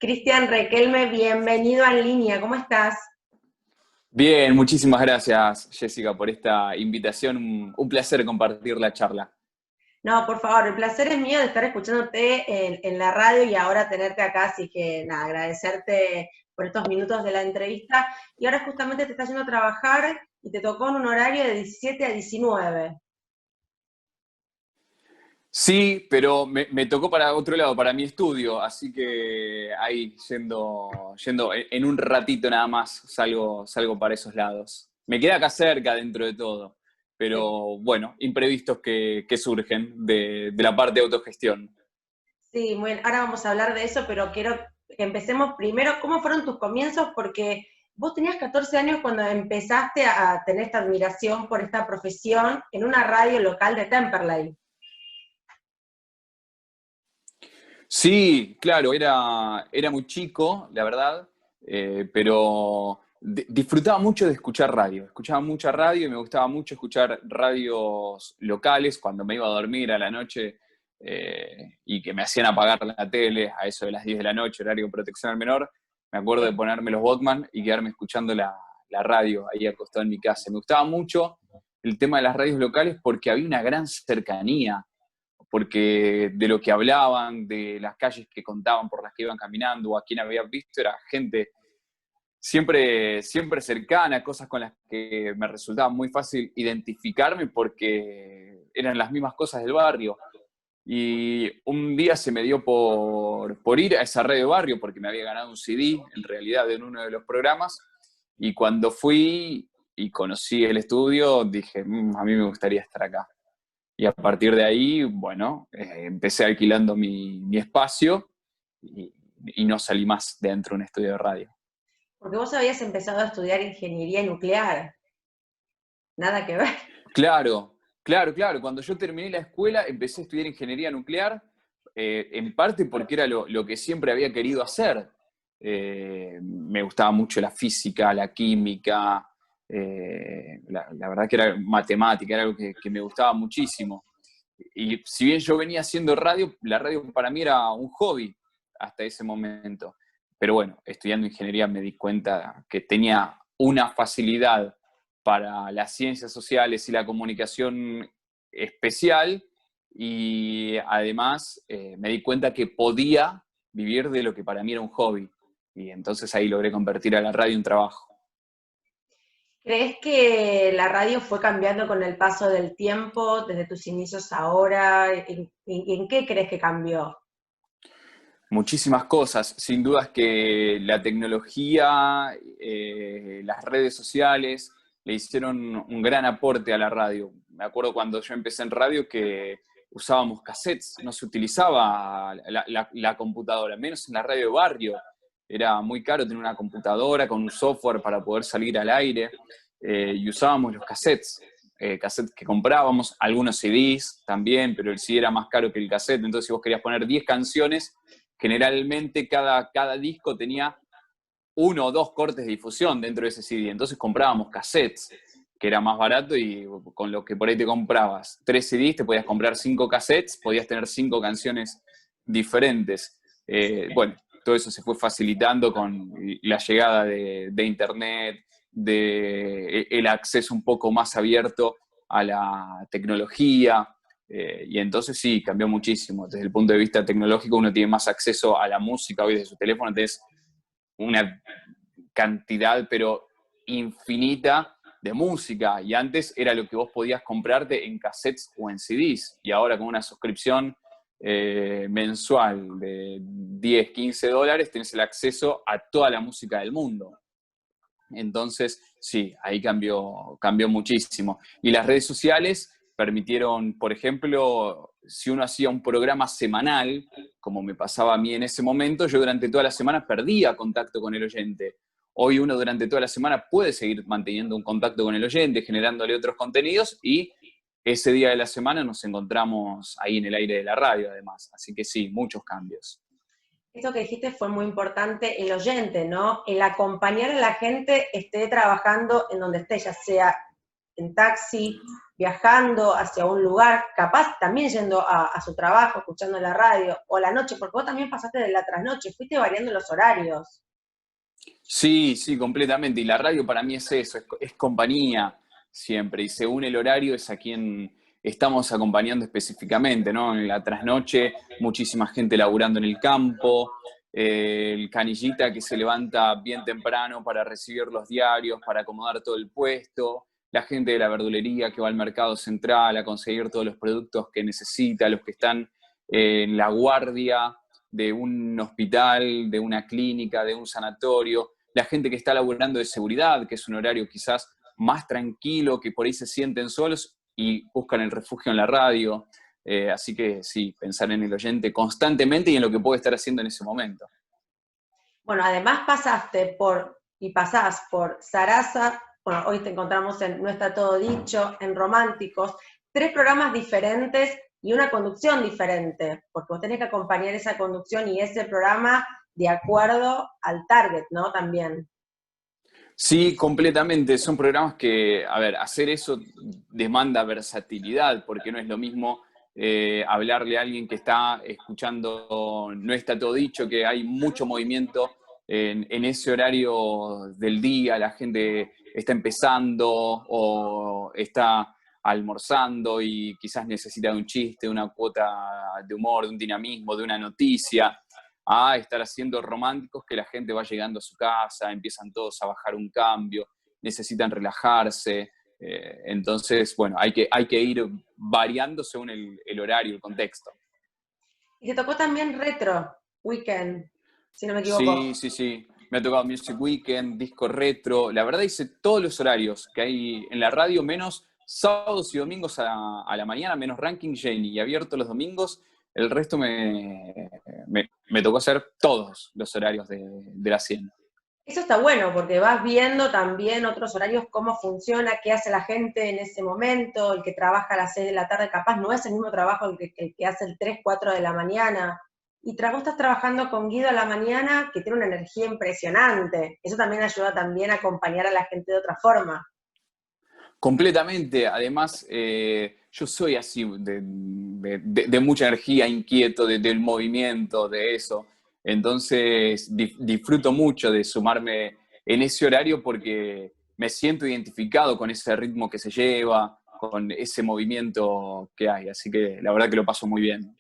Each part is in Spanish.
Cristian Requelme, bienvenido a En Línea, ¿cómo estás? Bien, muchísimas gracias, Jessica, por esta invitación. Un placer compartir la charla. No, por favor, el placer es mío de estar escuchándote en la radio y ahora tenerte acá, así que nada, agradecerte por estos minutos de la entrevista. Y ahora justamente te estás yendo a trabajar y te tocó en un horario de 17 a 19. Sí, pero me tocó para otro lado, para mi estudio, así que ahí yendo en un ratito nada más salgo para esos lados. Me queda acá cerca dentro de todo, Sí. pero bueno, imprevistos que surgen de la parte de autogestión. Sí, bueno, ahora vamos a hablar de eso, pero quiero que empecemos primero, ¿cómo fueron tus comienzos? Porque vos tenías 14 años cuando empezaste a tener esta admiración por esta profesión en una radio local de Temperley. Sí, claro, era muy chico, la verdad, pero disfrutaba mucho de escuchar radio. Escuchaba mucha radio y me gustaba mucho escuchar radios locales cuando me iba a dormir a la noche y que me hacían apagar la tele a eso de las 10 de la noche, horario de protección al menor. Me acuerdo de Sí. ponerme los Walkman y quedarme escuchando la radio ahí acostado en mi casa. Me gustaba mucho el tema de las radios locales porque había una gran cercanía porque de lo que hablaban, de las calles que contaban por las que iban caminando o a quién había visto, era gente siempre cercana, cosas con las que me resultaba muy fácil identificarme porque eran las mismas cosas del barrio. Y un día se me dio por ir a esa red de barrio porque me había ganado un CD, en realidad, en uno de los programas. Y cuando fui y conocí el estudio, dije, a mí me gustaría estar acá. Y a partir de ahí, bueno, empecé alquilando mi espacio y no salí más dentro de un estudio de radio. Porque vos habías empezado a estudiar ingeniería nuclear, nada que ver. Claro. Cuando yo terminé la escuela, empecé a estudiar ingeniería nuclear, en parte porque era lo que siempre había querido hacer. Me gustaba mucho la física, la química, la verdad que era matemática, era algo que me gustaba muchísimo. Y si bien yo venía haciendo radio, la radio para mí era un hobby hasta ese momento. Pero bueno, estudiando ingeniería me di cuenta que tenía una facilidad para las ciencias sociales y la comunicación especial y además me di cuenta que podía vivir de lo que para mí era un hobby. Y entonces ahí logré convertir a la radio en trabajo. ¿Crees que la radio fue cambiando con el paso del tiempo, desde tus inicios ahora? ¿En qué crees que cambió? Muchísimas cosas, sin dudas que la tecnología, las redes sociales le hicieron un gran aporte a la radio. Me acuerdo cuando yo empecé en radio que usábamos cassettes, no se utilizaba la computadora, menos en la radio de barrio. Era muy caro tener una computadora con un software para poder salir al aire y usábamos los cassettes. Cassettes que comprábamos, algunos CDs también, pero el CD era más caro que el cassette, entonces si vos querías poner 10 canciones, generalmente cada disco tenía uno o dos cortes de difusión dentro de ese CD. Entonces comprábamos cassettes, que era más barato y con lo que por ahí te comprabas 3 CDs, te podías comprar 5 cassettes, podías tener 5 canciones diferentes. Bueno, todo eso se fue facilitando con la llegada de Internet, de el acceso un poco más abierto a la tecnología, y entonces sí, cambió muchísimo. Desde el punto de vista tecnológico, uno tiene más acceso a la música hoy desde su teléfono, tenés una cantidad, pero infinita de música. Y antes era lo que vos podías comprarte en cassettes o en CDs. Y ahora con una suscripción mensual de 10, $15, tenés el acceso a toda la música del mundo. Entonces, sí, ahí cambió muchísimo. Y las redes sociales permitieron, por ejemplo, si uno hacía un programa semanal, como me pasaba a mí en ese momento, yo durante toda la semana perdía contacto con el oyente. Hoy uno durante toda la semana puede seguir manteniendo un contacto con el oyente, generándole otros contenidos y ese día de la semana nos encontramos ahí en el aire de la radio además. Así que sí, muchos cambios. Esto que dijiste fue muy importante, el oyente, ¿no? El acompañar a la gente esté trabajando en donde esté, ya sea en taxi, viajando hacia un lugar, capaz también yendo a su trabajo, escuchando la radio, o la noche, porque vos también pasaste de la trasnoche, fuiste variando los horarios. Sí, sí, completamente. Y la radio para mí es eso, es compañía siempre. Y según el horario es a quien estamos acompañando específicamente, ¿no? En la trasnoche, muchísima gente laburando en el campo, el canillita que se levanta bien temprano para recibir los diarios, para acomodar todo el puesto, la gente de la verdulería que va al mercado central a conseguir todos los productos que necesita, los que están en la guardia de un hospital, de una clínica, de un sanatorio, la gente que está laburando de seguridad, que es un horario quizás más tranquilo, que por ahí se sienten solos y buscan el refugio en la radio. Así que sí, pensar en el oyente constantemente y en lo que puede estar haciendo en ese momento. Bueno, además pasaste por, y pasás por Sarasa, bueno, hoy te encontramos en No está todo dicho, en Románticos, 3 programas diferentes y una conducción diferente, porque vos tenés que acompañar esa conducción y ese programa de acuerdo al target, ¿no? También. Sí, completamente. Son programas que, a ver, hacer eso demanda versatilidad, porque no es lo mismo hablarle a alguien que está escuchando, no está todo dicho, que hay mucho movimiento en ese horario del día, la gente está empezando o está almorzando y quizás necesita de un chiste, una cuota de humor, de un dinamismo, de una noticia a estar haciendo románticos que la gente va llegando a su casa, empiezan todos a bajar un cambio, necesitan relajarse. Entonces, bueno, hay que ir variando según el horario, el contexto. Y te tocó también Retro Weekend, si no me equivoco. Sí, sí, sí. Me ha tocado Music Weekend, disco retro. La verdad hice todos los horarios que hay en la radio, menos sábados y domingos a la mañana, menos Ranking Janie y abierto los domingos. El resto me tocó hacer todos los horarios de la 100. Eso está bueno, porque vas viendo también otros horarios, cómo funciona, qué hace la gente en ese momento, el que trabaja a las 6 de la tarde, capaz no es el mismo trabajo el que hace el 3, 4 de la mañana. Y tras vos estás trabajando con Guido a la mañana, que tiene una energía impresionante. Eso también ayuda también a acompañar a la gente de otra forma. Completamente. Además, yo soy así de mucha energía, inquieto del movimiento, de eso. Entonces, disfruto mucho de sumarme en ese horario porque me siento identificado con ese ritmo que se lleva, con ese movimiento que hay. Así que la verdad que lo paso muy bien.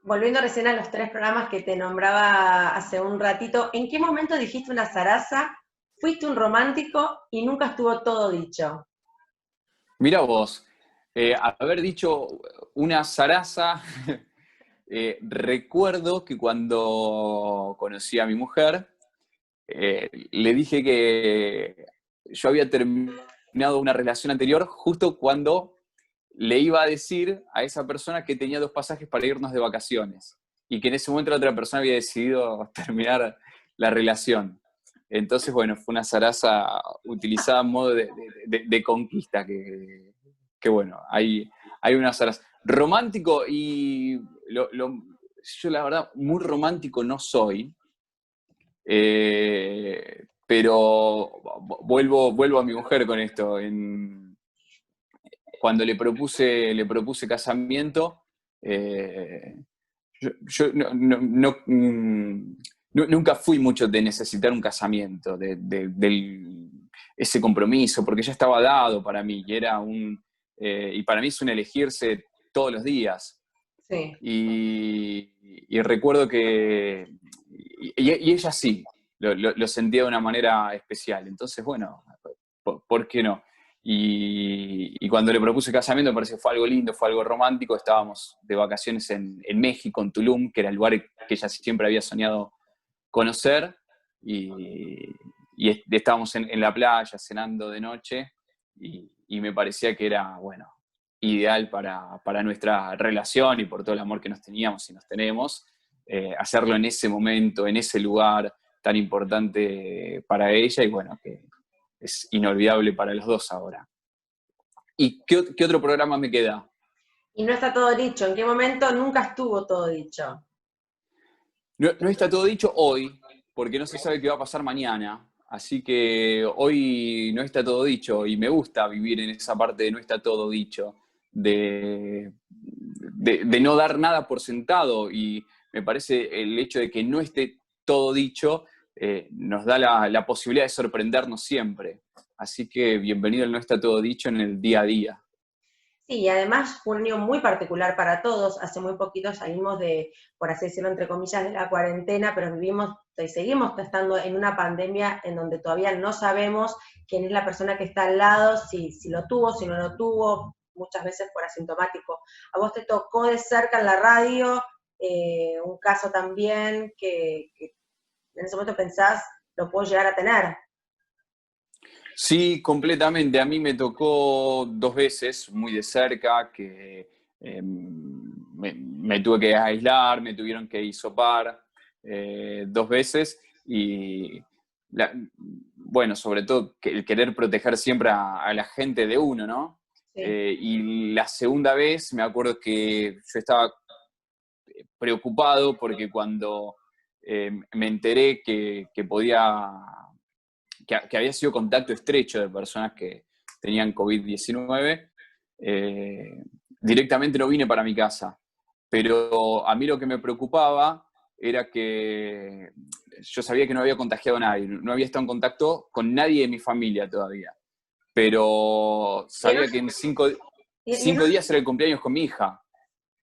Volviendo recién a los 3 programas que te nombraba hace un ratito, ¿en qué momento dijiste una zaraza, fuiste un romántico y nunca estuvo todo dicho? Mira vos, haber dicho una zaraza, recuerdo que cuando conocí a mi mujer, le dije que yo había terminado una relación anterior justo cuando le iba a decir a esa persona que tenía 2 pasajes para irnos de vacaciones y que en ese momento la otra persona había decidido terminar la relación. Entonces, bueno, fue una zaraza utilizada a modo de conquista, que bueno, hay una zaraza. Romántico y yo la verdad muy romántico no soy, pero vuelvo a mi mujer con esto. Cuando le propuse casamiento, yo nunca fui mucho de necesitar un casamiento, ese compromiso, porque ya estaba dado para mí, y para mí es un elegirse todos los días. Sí. Y recuerdo que, y ella sí, lo sentía de una manera especial. Entonces, bueno, ¿por qué no? Y cuando le propuse casamiento me parece que fue algo lindo, fue algo romántico. Estábamos de vacaciones en México, en Tulum, que era el lugar que ella siempre había soñado conocer, y estábamos en la playa cenando de noche, y me parecía que era, bueno, ideal para nuestra relación y por todo el amor que nos teníamos y nos tenemos, hacerlo en ese momento, en ese lugar tan importante para ella, y bueno, que es inolvidable para los dos ahora. ¿Y qué otro programa me queda? Y no está todo dicho, ¿en qué momento nunca estuvo todo dicho? No, no está todo dicho hoy, porque no se sabe qué va a pasar mañana. Así que hoy no está todo dicho y me gusta vivir en esa parte de no está todo dicho, de no dar nada por sentado, y me parece el hecho de que no esté todo dicho nos da la posibilidad de sorprendernos siempre. Así que bienvenido al No está todo dicho en el día a día. Sí, y además fue un año muy particular para todos. Hace muy poquito salimos de, por así decirlo, entre comillas, de la cuarentena, pero vivimos y seguimos estando en una pandemia en donde todavía no sabemos quién es la persona que está al lado, si lo tuvo, si no lo tuvo, muchas veces por asintomático. A vos te tocó de cerca en la radio un caso también que en ese momento pensás, lo puedo llegar a tener. Sí, completamente. A mí me tocó 2 veces muy de cerca que me tuve que aislar, me tuvieron que hisopar 2 veces y bueno, sobre todo el querer proteger siempre a la gente de uno, ¿no? Sí. Y la segunda vez me acuerdo que yo estaba preocupado porque cuando me enteré que podía que había sido contacto estrecho de personas que tenían COVID-19, directamente no vine para mi casa. Pero a mí lo que me preocupaba era que yo sabía que no había contagiado a nadie, no había estado en contacto con nadie de mi familia todavía. Pero Y no, sabía que en cinco no, días era el cumpleaños con mi hija.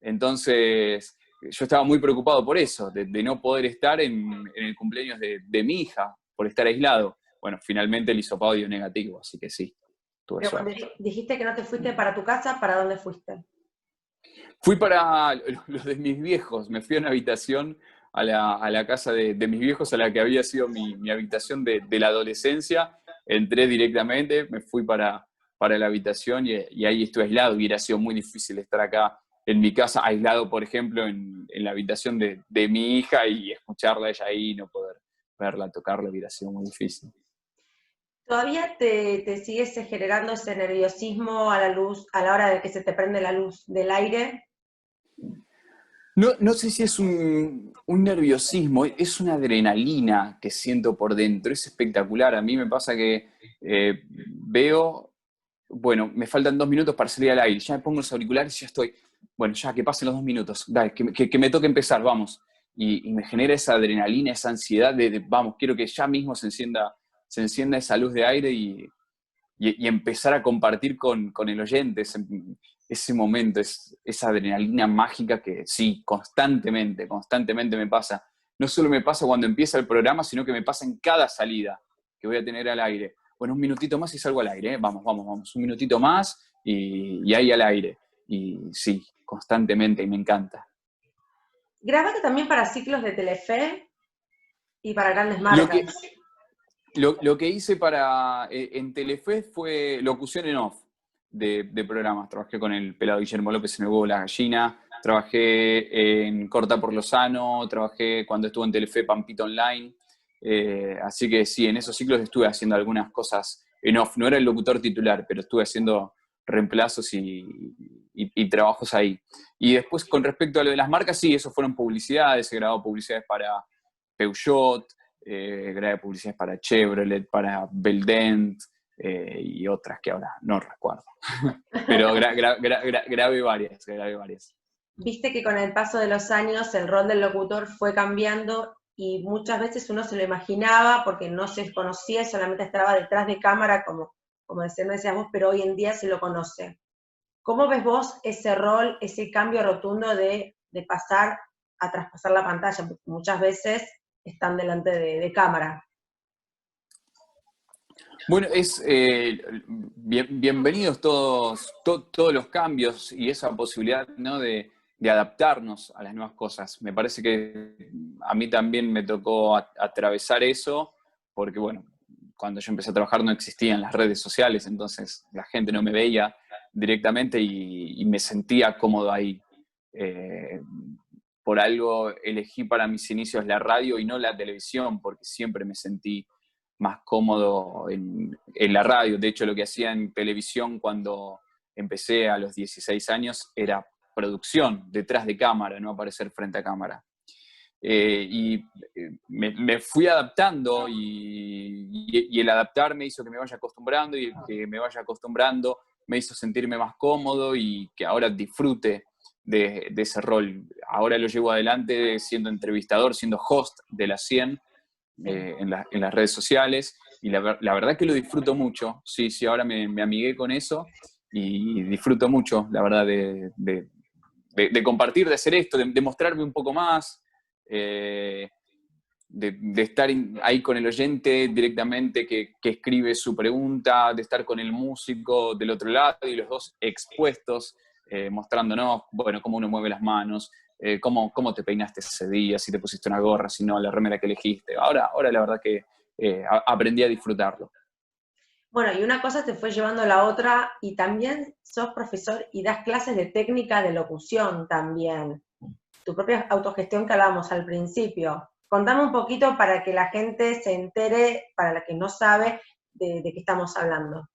Entonces, yo estaba muy preocupado por eso, de no poder estar en el cumpleaños de mi hija, por estar aislado. Bueno, finalmente el hisopado dio negativo, así que sí, tuve pero cuando suerte. dijiste que no te fuiste para tu casa, ¿para dónde fuiste? Fui para los de mis viejos, me fui a una habitación, a la casa de mis viejos, a la que había sido mi habitación de la adolescencia. Entré directamente, me fui para la habitación y ahí estuve aislado. Hubiera sido muy difícil estar acá en mi casa, aislado, por ejemplo, en la habitación de mi hija y escucharla a ella ahí y no poder verla, tocarla, hubiera sido muy difícil. ¿Todavía te sigues generando ese nerviosismo a la luz, a la hora de que se te prende la luz del aire? No, no sé si es un nerviosismo, es una adrenalina que siento por dentro, es espectacular. A mí me pasa que veo, bueno, me faltan 2 minutos para salir al aire, ya me pongo los auriculares y ya estoy, bueno, ya que pasen los 2 minutos, dale, que me toque empezar, vamos. Y me genera esa adrenalina, esa ansiedad vamos, quiero que ya mismo se encienda esa luz de aire y empezar a compartir con el oyente ese momento, esa adrenalina mágica que sí, constantemente me pasa. No solo me pasa cuando empieza el programa, sino que me pasa en cada salida que voy a tener al aire. Bueno, un minutito más y salgo al aire, ¿eh? Vamos, un minutito más y ahí al aire. Y sí, constantemente, y me encanta. Grabaste también para ciclos de Telefe y para grandes Lo que, marcas. lo que hice en Telefe fue locución en off de programas. Trabajé con el pelado Guillermo López en El huevo de la gallina, trabajé en Corta por Lozano, trabajé cuando estuve en Telefe Pampito Online. Así que sí, en esos ciclos estuve haciendo algunas cosas en off. No era el locutor titular, pero estuve haciendo reemplazos y trabajos ahí. Y después, con respecto a lo de las marcas, sí, eso fueron publicidades, he grabado publicidades para Peugeot, grabé publicidades para Chevrolet, para Beldent y otras que ahora no recuerdo. Pero grabé varias. Viste que con el paso de los años el rol del locutor fue cambiando y muchas veces uno se lo imaginaba porque no se conocía y solamente estaba detrás de cámara, como decías vos, pero hoy en día se lo conoce. ¿Cómo ves vos ese rol, ese cambio rotundo de pasar a traspasar la pantalla? Porque muchas veces están delante de cámara. Bueno, bienvenidos todos los cambios y esa posibilidad, ¿no? de adaptarnos a las nuevas cosas. Me parece que a mí también me tocó atravesar eso, porque bueno, cuando yo empecé a trabajar no existían las redes sociales, entonces la gente no me veía directamente y me sentía cómodo ahí. Eh, por algo elegí para mis inicios la radio y no la televisión, porque siempre me sentí más cómodo en la radio. De hecho, lo que hacía en televisión cuando empecé a los 16 años era producción detrás de cámara, no aparecer frente a cámara. Me fui adaptando y el adaptarme hizo que me vaya acostumbrando y el que me vaya acostumbrando me hizo sentirme más cómodo y que ahora disfrute de ese rol. Ahora lo llevo adelante siendo entrevistador, siendo host de la 100 en las redes sociales y la verdad que lo disfruto mucho. Sí, sí, ahora me amigué con eso y disfruto mucho, la verdad, de compartir, de hacer esto, de mostrarme un poco más, de estar ahí con el oyente directamente que escribe su pregunta, de estar con el músico del otro lado y los dos expuestos, mostrándonos, bueno, cómo uno mueve las manos, cómo te peinaste ese día, si te pusiste una gorra, si no, la remera que elegiste. Ahora la verdad que aprendí a disfrutarlo. Bueno, y una cosa te fue llevando a la otra, y también sos profesor y das clases de técnica de locución también. Tu propia autogestión que hablábamos al principio. Contame un poquito para que la gente se entere, para la que no sabe, de qué estamos hablando.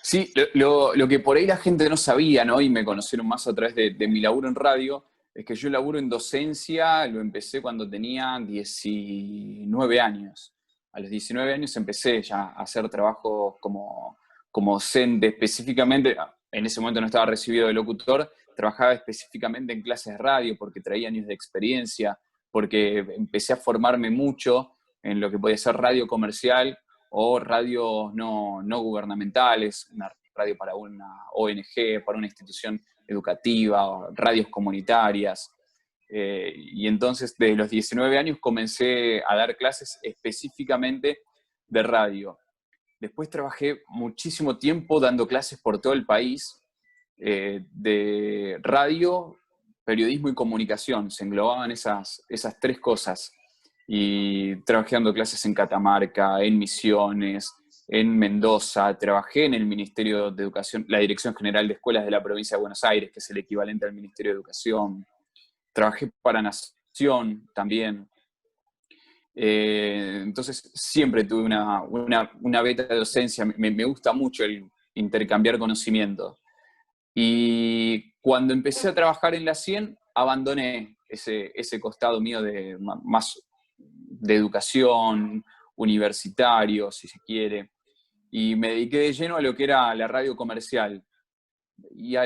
Sí, lo que por ahí la gente no sabía, ¿no? Y me conocieron más a través de mi laburo en radio, es que yo laburo en docencia, lo empecé cuando tenía 19 años. A los 19 años empecé ya a hacer trabajo como docente específicamente. En ese momento no estaba recibido de locutor, trabajaba específicamente en clases de radio porque traía años de experiencia, porque empecé a formarme mucho en lo que podía ser radio comercial o radios no gubernamentales, una radio para una ONG, para una institución educativa, radios comunitarias. Y entonces, desde los 19 años comencé a dar clases específicamente de radio. Después trabajé muchísimo tiempo dando clases por todo el país de radio, periodismo y comunicación. Se englobaban esas tres cosas. Y trabajé dando clases en Catamarca, en Misiones, en Mendoza. Trabajé en el Ministerio de Educación, la Dirección General de Escuelas de la Provincia de Buenos Aires, que es el equivalente al Ministerio de Educación. Trabajé para Nación también. Entonces siempre tuve una beta de docencia. Me gusta mucho el intercambiar conocimiento. Y cuando empecé a trabajar en la 100, abandoné ese costado mío más de educación, universitario, si se quiere, y me dediqué de lleno a lo que era la radio comercial. Y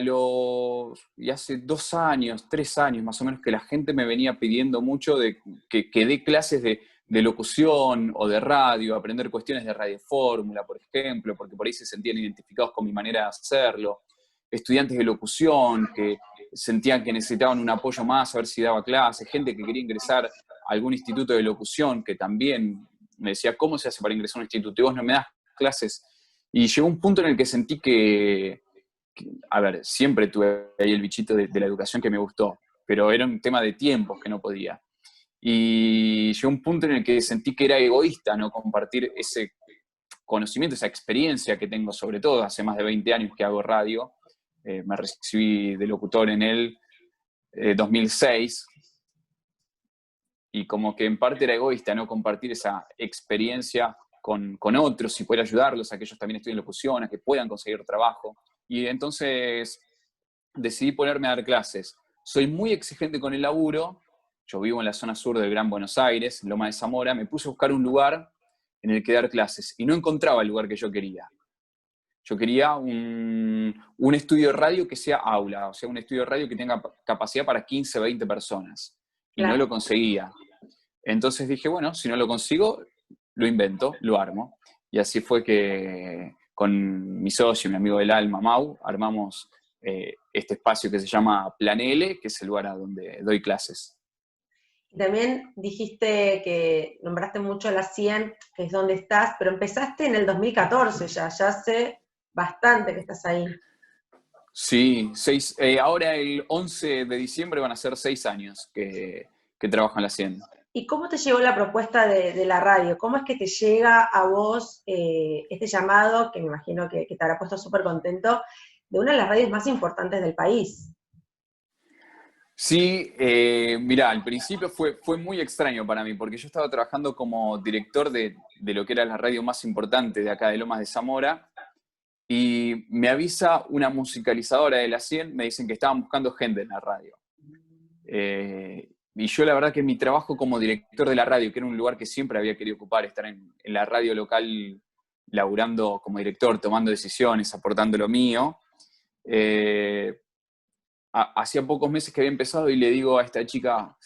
hace 2 años, 3 años más o menos, que la gente me venía pidiendo mucho que dé clases de locución o de radio, aprender cuestiones de radiofórmula, por ejemplo, porque por ahí se sentían identificados con mi manera de hacerlo. Estudiantes de locución que sentían que necesitaban un apoyo más, a ver si daba clases, gente que quería ingresar a algún instituto de locución, que también me decía, ¿cómo se hace para ingresar a un instituto? Y vos no me das clases. Y llegó un punto en el que sentí a ver, siempre tuve ahí el bichito de la educación que me gustó, pero era un tema de tiempos que no podía. Y llegó un punto en el que sentí que era egoísta no compartir ese conocimiento, esa experiencia que tengo, sobre todo hace más de 20 años que hago radio. Me recibí de locutor en el 2006, y como que en parte era egoísta no compartir esa experiencia con otros y poder ayudarlos a que ellos también estudien locución, a que puedan conseguir trabajo. Y entonces decidí ponerme a dar clases. Soy muy exigente con el laburo. Yo vivo en la zona sur del Gran Buenos Aires, en Loma de Zamora. Me puse a buscar un lugar en el que dar clases y no encontraba el lugar que yo quería. Yo quería un estudio de radio que sea aula, o sea, un estudio de radio que tenga capacidad para 15, 20 personas. Y no Claro. lo conseguía. Entonces dije, bueno, si no lo consigo, lo invento, lo armo. Y así fue que con mi socio, mi amigo del alma, Mau, armamos este espacio que se llama Plan L, que es el lugar a donde doy clases. Y también dijiste que nombraste mucho la 100, que es donde estás, pero empezaste en el 2014 ya hace bastante que estás ahí. Sí, ahora el 11 de diciembre van a ser 6 años que trabajo en la 100. ¿Y cómo te llegó la propuesta de la radio? ¿Cómo es que te llega a vos este llamado, que me imagino que te habrá puesto súper contento, de una de las radios más importantes del país? Sí, mirá, al principio fue muy extraño para mí, porque yo estaba trabajando como director de lo que era la radio más importante de acá de Lomas de Zamora, y me avisa una musicalizadora de la 100, me dicen que estaban buscando gente en la radio. y yo la verdad que mi trabajo como director de la radio, que era un lugar que siempre había querido ocupar, estar en la radio local laburando como director, tomando decisiones, aportando lo mío, hacía pocos meses que había empezado y le digo a esta chica,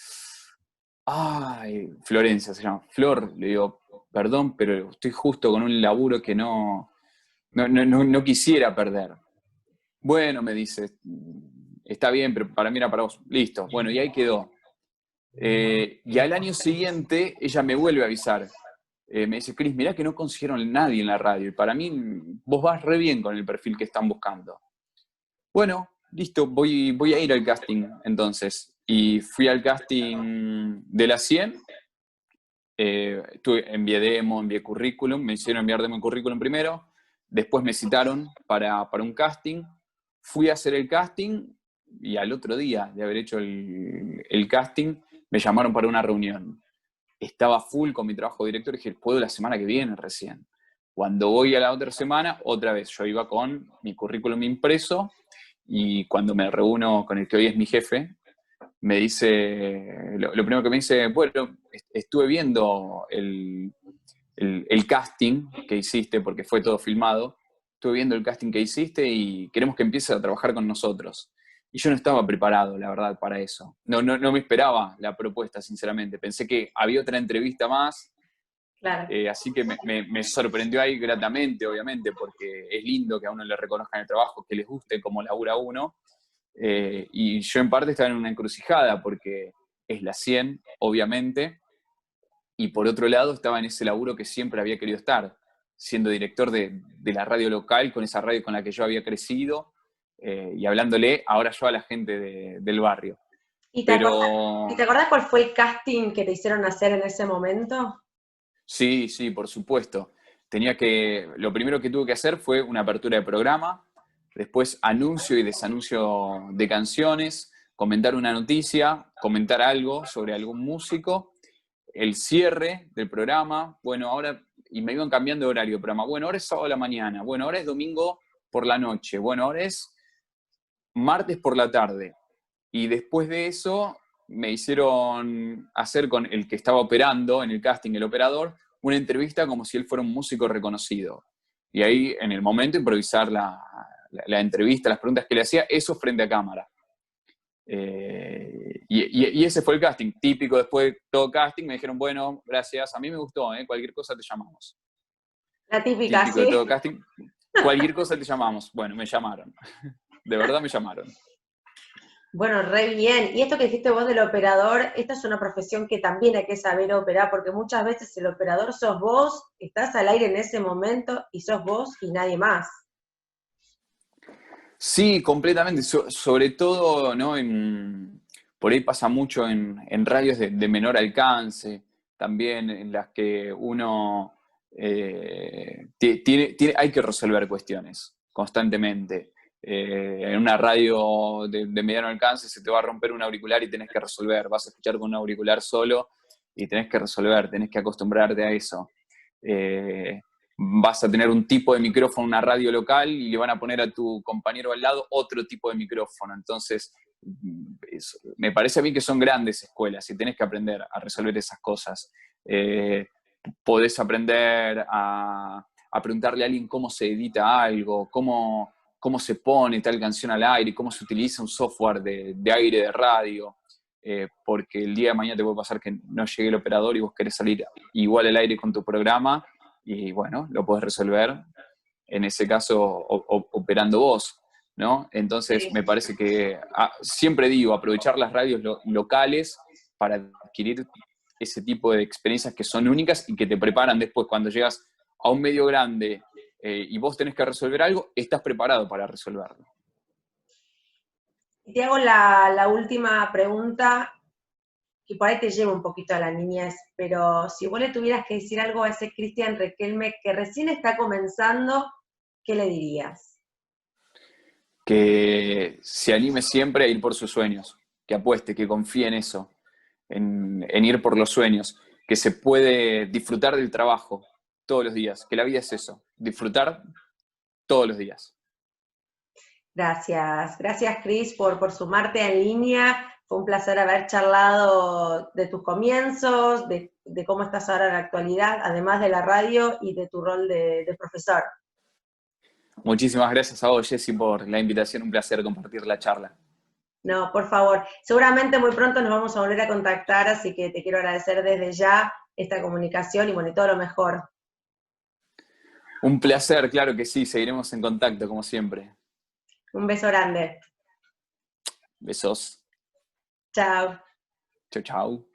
ay, Florencia se llama, Flor, le digo, perdón, pero estoy justo con un laburo que no quisiera perder. Bueno, me dice, está bien, pero para mí era para vos. Listo, bueno, y ahí quedó. Y al año siguiente ella me vuelve a avisar. Me dice, Cris, mirá que no consiguieron a nadie en la radio. Y para mí vos vas re bien con el perfil que están buscando. Bueno, listo, voy a ir al casting entonces. Y fui al casting de la 100. Envié demo, envié currículum, me hicieron enviar demo y currículum primero. Después me citaron para un casting. Fui a hacer el casting y al otro día de haber hecho el casting me llamaron para una reunión. Estaba full con mi trabajo de director y dije, puedo la semana que viene recién. Cuando voy a la otra semana, otra vez, yo iba con mi currículum impreso y cuando me reúno con el que hoy es mi jefe, me dice, lo primero que me dice, bueno, estuve viendo el casting que hiciste, porque fue todo filmado, estuve viendo el casting que hiciste y queremos que empieces a trabajar con nosotros. Y yo no estaba preparado, la verdad, para eso. No me esperaba la propuesta, sinceramente. Pensé que había otra entrevista más, Claro. así que me sorprendió ahí gratamente, obviamente, porque es lindo que a uno le reconozcan el trabajo, que les guste cómo labura uno. Y yo en parte estaba en una encrucijada, porque es la 100, obviamente, y por otro lado estaba en ese laburo que siempre había querido estar, siendo director de la radio local, con esa radio con la que yo había crecido, y hablándole ahora yo a la gente del barrio. ¿Y Pero te acordás cuál fue el casting que te hicieron hacer en ese momento? sí, sí, por supuesto. Lo primero que tuve que hacer fue una apertura de programa, después anuncio y desanuncio de canciones, comentar una noticia, comentar algo sobre algún músico, el cierre del programa, bueno, ahora, y me iban cambiando de horario de programa, bueno, ahora es sábado a la mañana, bueno, ahora es domingo por la noche, bueno, ahora es martes por la tarde. Y después de eso me hicieron hacer con el que estaba operando en el casting, el operador, una entrevista como si él fuera un músico reconocido. Y ahí, en el momento, improvisar la entrevista, las preguntas que le hacía, eso frente a cámara. Y ese fue el casting, típico después de todo casting, me dijeron, bueno, gracias, a mí me gustó, cualquier cosa te llamamos. La típica, Típico de sí. todo casting, cualquier cosa te llamamos. Bueno, me llamaron, de verdad me llamaron. Bueno, re bien. Y esto que dijiste vos del operador, esta es una profesión que también hay que saber operar, porque muchas veces el operador sos vos, estás al aire en ese momento y sos vos y nadie más. Sí, completamente, sobre todo, ¿no? Por ahí pasa mucho en radios de menor alcance, también en las que uno hay que resolver cuestiones constantemente. En una radio de mediano alcance se te va a romper un auricular y tenés que resolver, vas a escuchar con un auricular solo y tenés que resolver, tenés que acostumbrarte a eso. Vas a tener un tipo de micrófono en una radio local y le van a poner a tu compañero al lado otro tipo de micrófono. Entonces, me parece a mí que son grandes escuelas y tenés que aprender a resolver esas cosas. Podés aprender a preguntarle a alguien cómo se edita algo, cómo se pone tal canción al aire, cómo se utiliza un software de aire de radio. Porque el día de mañana te puede pasar que no llegue el operador y vos querés salir igual al aire con tu programa y bueno, lo podés resolver, en ese caso, operando vos, ¿no? Entonces, me Sí. parece que siempre digo, aprovechar las radios locales para adquirir ese tipo de experiencias que son únicas y que te preparan después cuando llegas a un medio grande y vos tenés que resolver algo, estás preparado para resolverlo. Y te hago la última pregunta, que por ahí te lleva un poquito a la niñez, pero si vos le tuvieras que decir algo a ese Cristian Requelme que recién está comenzando, ¿qué le dirías? Que se anime siempre a ir por sus sueños, que apueste, que confíe en eso, en ir por los sueños, que se puede disfrutar del trabajo todos los días, que la vida es eso, disfrutar todos los días. Gracias, gracias Cris por sumarte en línea. Fue un placer haber charlado de tus comienzos, de cómo estás ahora en la actualidad, además de la radio y de tu rol de profesor. Muchísimas gracias a vos, Jessy, por la invitación. Un placer compartir la charla. No, por favor. Seguramente muy pronto nos vamos a volver a contactar, así que te quiero agradecer desde ya esta comunicación y bueno, y todo lo mejor. Un placer, claro que sí. Seguiremos en contacto, como siempre. Un beso grande. Besos. Chao. Chau, chau.